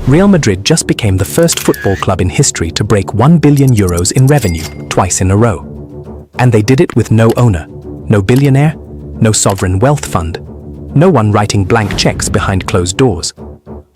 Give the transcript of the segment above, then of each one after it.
Real Madrid just became the first football club in history to break 1 billion euros in revenue, twice in a row. And they did it with no owner, no billionaire, no sovereign wealth fund, no one writing blank checks behind closed doors.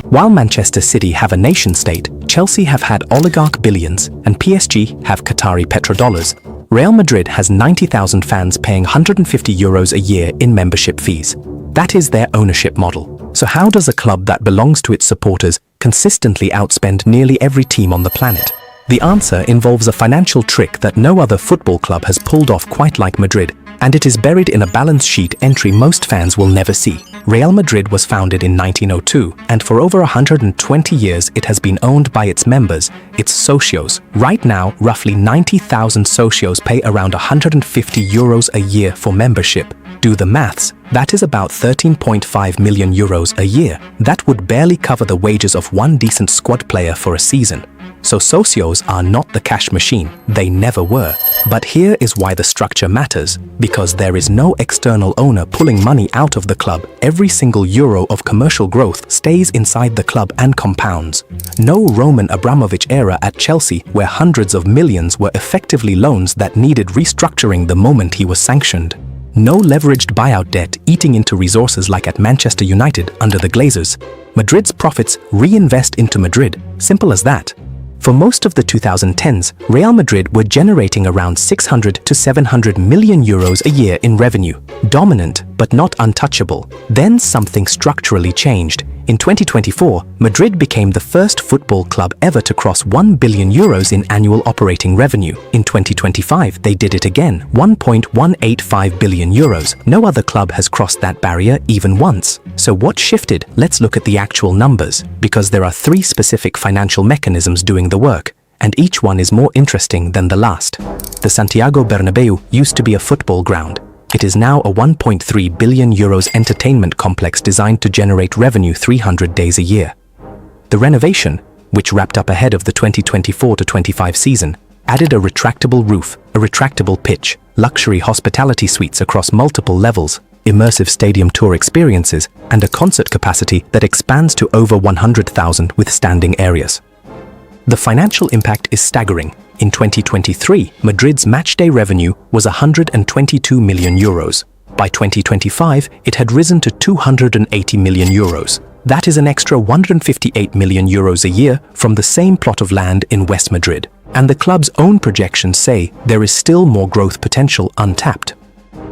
While Manchester City have a nation-state, Chelsea have had oligarch billions, and PSG have Qatari petrodollars, Real Madrid has 90,000 fans paying €150 a year in membership fees. That is their ownership model. So how does a club that belongs to its supporters consistently outspend nearly every team on the planet? The answer involves a financial trick that no other football club has pulled off quite like Madrid, and it is buried in a balance sheet entry most fans will never see. Real Madrid was founded in 1902, and for over 120 years it has been owned by its members, its socios. Right now, roughly 90,000 socios pay around €150 a year for membership. Do the maths, that is about 13.5 million euros a year. That would barely cover the wages of one decent squad player for a season. So socios are not the cash machine, they never were. But here is why the structure matters, because there is no external owner pulling money out of the club. Every single euro of commercial growth stays inside the club and compounds. No Roman Abramovich era at Chelsea where hundreds of millions were effectively loans that needed restructuring the moment he was sanctioned. No leveraged buyout debt eating into resources like at Manchester United under the Glazers. Madrid's profits reinvest into Madrid, simple as that. For most of the 2010s, Real Madrid were generating around 600 to 700 million euros a year in revenue, dominant but not untouchable. Then something structurally changed. In 2024, Madrid became the first football club ever to cross 1 billion euros in annual operating revenue. In 2025, they did it again, 1.185 billion euros. No other club has crossed that barrier even once. So what shifted? Let's look at the actual numbers, because there are three specific financial mechanisms doing the work, and each one is more interesting than the last. The Santiago Bernabéu used to be a football ground. It is now a 1.3 billion euros entertainment complex designed to generate revenue 300 days a year. The renovation, which wrapped up ahead of the 2024-25 season, added a retractable roof, a retractable pitch, luxury hospitality suites across multiple levels, immersive stadium tour experiences, and a concert capacity that expands to over 100,000 with standing areas. The financial impact is staggering. In 2023, Madrid's matchday revenue was 122 million euros. By 2025, it had risen to 280 million euros. That is an extra 158 million euros a year from the same plot of land in West Madrid. And the club's own projections say there is still more growth potential untapped.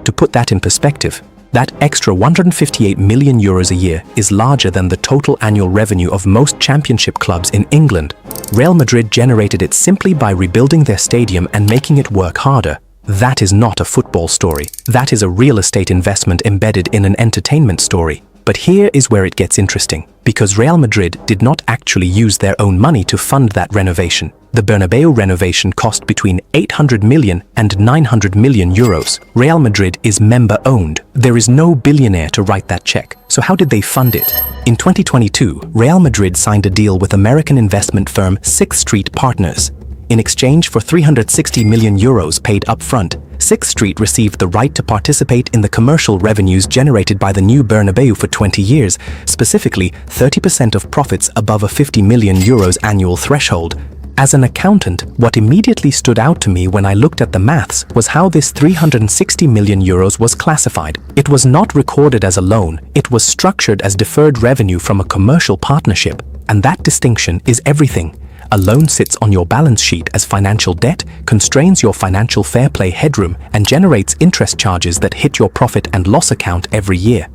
To put that in perspective, that extra 158 million euros a year is larger than the total annual revenue of most championship clubs in England. Real Madrid generated it simply by rebuilding their stadium and making it work harder. That is not a football story. That is a real estate investment embedded in an entertainment story. But here is where it gets interesting, because Real Madrid did not actually use their own money to fund that renovation. The Bernabéu renovation cost between 800 million and 900 million euros. Real Madrid is member-owned. There is no billionaire to write that check. So how did they fund it? In 2022, Real Madrid signed a deal with American investment firm 6th Street Partners. In exchange for 360 million euros paid upfront, 6th Street received the right to participate in the commercial revenues generated by the new Bernabéu for 20 years, specifically 30% of profits above a 50 million euros annual threshold. As an accountant, what immediately stood out to me when I looked at the maths was how this 360 million euros was classified. It was not recorded as a loan, it was structured as deferred revenue from a commercial partnership, and that distinction is everything. A loan sits on your balance sheet as financial debt, constrains your financial fair play headroom, and generates interest charges that hit your profit and loss account every year.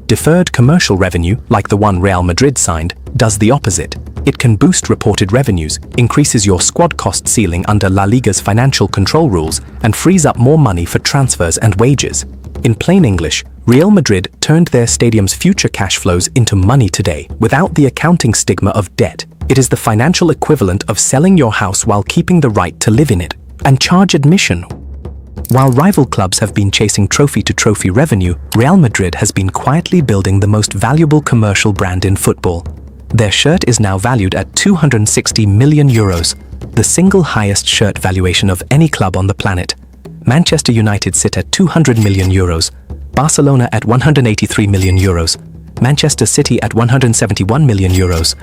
Deferred commercial revenue, like the one Real Madrid signed, does the opposite. It can boost reported revenues, increases your squad cost ceiling under La Liga's financial control rules, and frees up more money for transfers and wages. In plain English, Real Madrid turned their stadium's future cash flows into money today, without the accounting stigma of debt. It is the financial equivalent of selling your house while keeping the right to live in it, and charge admission. While rival clubs have been chasing trophy-to-trophy revenue, Real Madrid has been quietly building the most valuable commercial brand in football. Their shirt is now valued at 260 million euros, the single highest shirt valuation of any club on the planet. Manchester United sit at 200 million euros, Barcelona at 183 million euros, Manchester City at 171 million euros,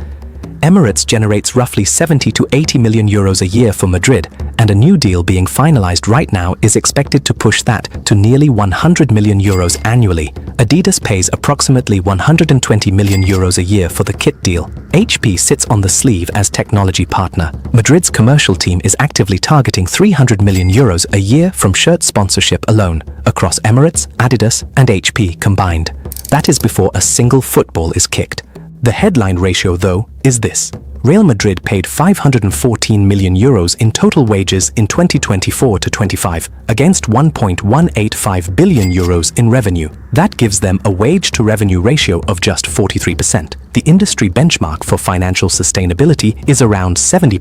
Emirates generates roughly 70 to 80 million euros a year for Madrid, and a new deal being finalized right now is expected to push that to nearly 100 million euros annually. Adidas pays approximately 120 million euros a year for the kit deal. HP sits on the sleeve as technology partner. Madrid's commercial team is actively targeting 300 million euros a year from shirt sponsorship alone, across Emirates, Adidas, and HP combined. That is before a single football is kicked. The headline ratio, though, is this. Real Madrid paid 514 million euros in total wages in 2024-25 against 1.185 billion euros in revenue. That gives them a wage-to-revenue ratio of just 43%. The industry benchmark for financial sustainability is around 70%.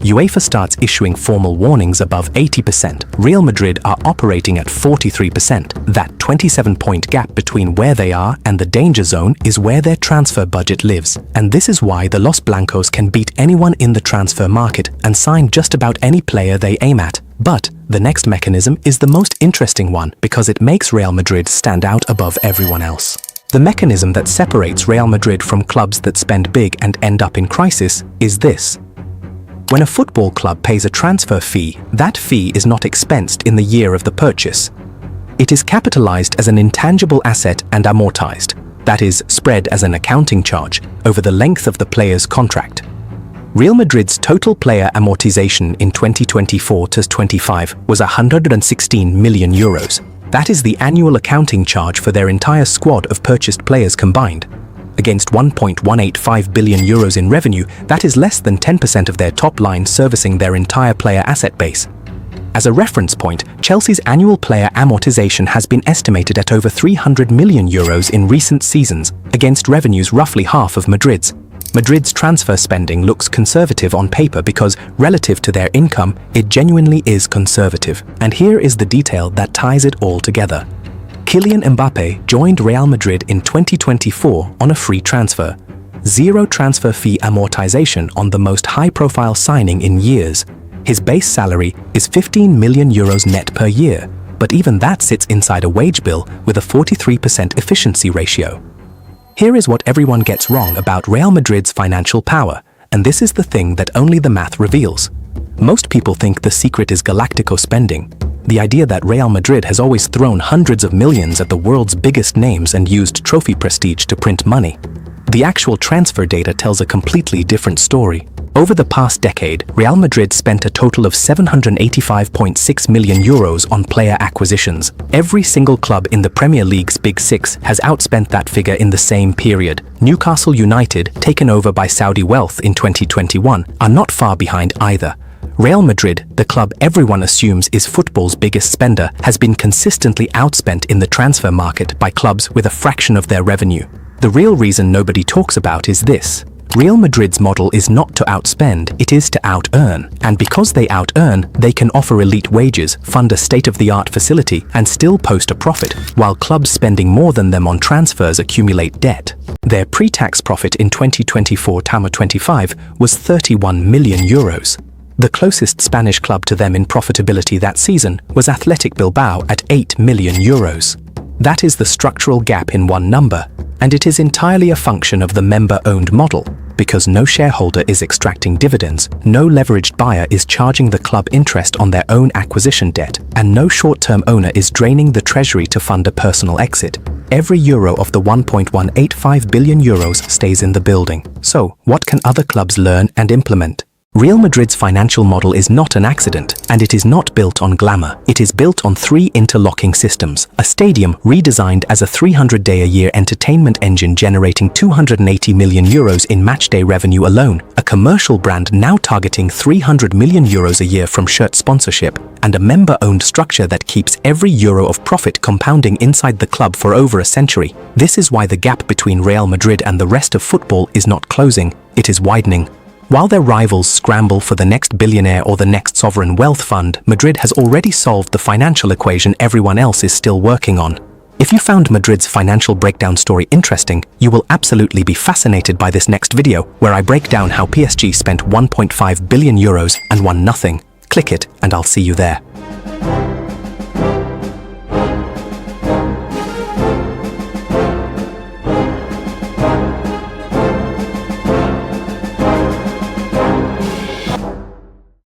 UEFA starts issuing formal warnings above 80%. Real Madrid are operating at 43%. That 27-point gap between where they are and the danger zone is where their transfer budget lives. And this is why the Los Blancos can beat anyone in the transfer market and sign just about any player they aim at. But the next mechanism is the most interesting one because it makes Real Madrid stand out above everyone else. The mechanism that separates Real Madrid from clubs that spend big and end up in crisis is this. When a football club pays a transfer fee, that fee is not expensed in the year of the purchase. It is capitalized as an intangible asset and amortized, that is, spread as an accounting charge over the length of the player's contract. Real Madrid's total player amortization in 2024-25 was 116 million euros. That is the annual accounting charge for their entire squad of purchased players combined. Against 1.185 billion euros in revenue, that is less than 10% of their top line servicing their entire player asset base. As a reference point, Chelsea's annual player amortization has been estimated at over 300 million euros in recent seasons, against revenues roughly half of Madrid's. Madrid's transfer spending looks conservative on paper because, relative to their income, it genuinely is conservative. And here is the detail that ties it all together. Kylian Mbappé joined Real Madrid in 2024 on a free transfer. Zero transfer fee amortization on the most high-profile signing in years. His base salary is 15 million euros net per year, but even that sits inside a wage bill with a 43% efficiency ratio. Here is what everyone gets wrong about Real Madrid's financial power, and this is the thing that only the math reveals. Most people think the secret is Galáctico spending, the idea that Real Madrid has always thrown hundreds of millions at the world's biggest names and used trophy prestige to print money. The actual transfer data tells a completely different story. Over the past decade, Real Madrid spent a total of 785.6 million euros on player acquisitions. Every single club in the Premier League's Big Six has outspent that figure in the same period. Newcastle United, taken over by Saudi wealth in 2021, are not far behind either. Real Madrid, the club everyone assumes is football's biggest spender, has been consistently outspent in the transfer market by clubs with a fraction of their revenue. The real reason nobody talks about is this. Real Madrid's model is not to outspend, it is to out-earn. And because they out-earn, they can offer elite wages, fund a state-of-the-art facility, and still post a profit, while clubs spending more than them on transfers accumulate debt. Their pre-tax profit in 2024-25 was 31 million euros. The closest Spanish club to them in profitability that season was Athletic Bilbao at 8 million euros. That is the structural gap in one number, and it is entirely a function of the member-owned model, because no shareholder is extracting dividends, no leveraged buyer is charging the club interest on their own acquisition debt, and no short-term owner is draining the treasury to fund a personal exit. Every euro of the 1.185 billion euros stays in the building. So, what can other clubs learn and implement? Real Madrid's financial model is not an accident, and it is not built on glamour. It is built on three interlocking systems. A stadium redesigned as a 300-day-a-year entertainment engine generating 280 million euros in matchday revenue alone. A commercial brand now targeting 300 million euros a year from shirt sponsorship. And a member-owned structure that keeps every euro of profit compounding inside the club for over a century. This is why the gap between Real Madrid and the rest of football is not closing, it is widening. While their rivals scramble for the next billionaire or the next sovereign wealth fund, Madrid has already solved the financial equation everyone else is still working on. If you found Madrid's financial breakdown story interesting, you will absolutely be fascinated by this next video, where I break down how PSG spent 1.5 billion euros and won nothing. Click it, and I'll see you there.